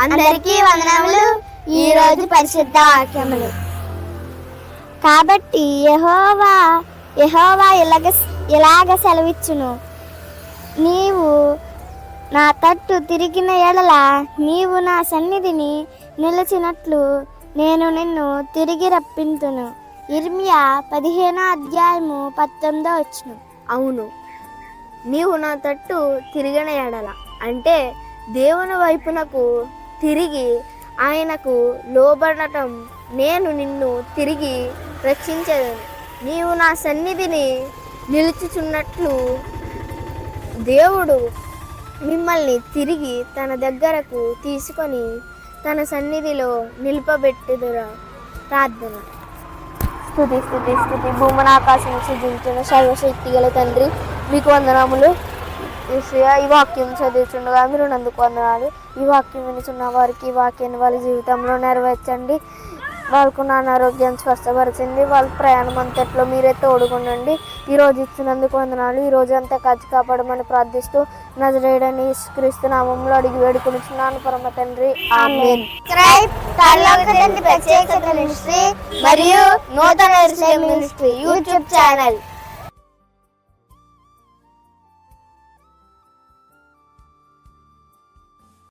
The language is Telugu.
అందరికీ వందనములు. ఈ రోజు పరిశుద్ధ వాక్యములు. కాబట్టి యెహోవా ఇలాగ సెలవిచ్చును, నీవు నా తట్టు తిరిగిన ఎడల నీవు నా సన్నిధిని నిలిచినట్లు నేను నిన్ను తిరిగి రప్పింతును. ఇర్మియా 15:19. అవును, నీవు నా తట్టు తిరిగిన ఎడల అంటే దేవుని వైపునకు తిరిగి ఆయనకు లోబడటం, నేను నిన్ను తిరిగి రక్షించేదను. నీవు నా సన్నిధిని నిలుచుచున్నట్లు దేవుడు మిమ్మల్ని తిరిగి తన దగ్గరకు తీసుకొని తన సన్నిధిలో నిలుపబెట్టుదురా. ప్రార్థన. స్తుతి స్తుతి స్తుతి భూమన ఆకాశం సృజించిన సర్వశక్తి గల తండ్రి, మీకు వందనములు. ఈ వాక్యం చదువుతుండగా మీరు నందుకు వందనాలు. ఈ వాక్యం వినుచున్న వారికి ఈ వాక్యాన్ని వాళ్ళ జీవితంలో నెరవేర్చండి. వాళ్ళకు నా అనారోగ్యాన్ని స్వస్థపరచండి. వాళ్ళ ప్రయాణం అంతట్లో మీరే తోడుకుండండి. ఈరోజు ఇచ్చినందుకు వందనాలు. ఈ రోజు అంతా కాచి కాపాడమని ప్రార్థిస్తూ నజరేయుడైన యేసుక్రీస్తు నామములో అడిగి వేడుకొనుచున్నాను పరమ తండ్రి. ఆమేన్. ప్రత్యేక మినిస్ట్రీ మరియు నూతన మినిస్ట్రీ యూట్యూబ్ ఛానల్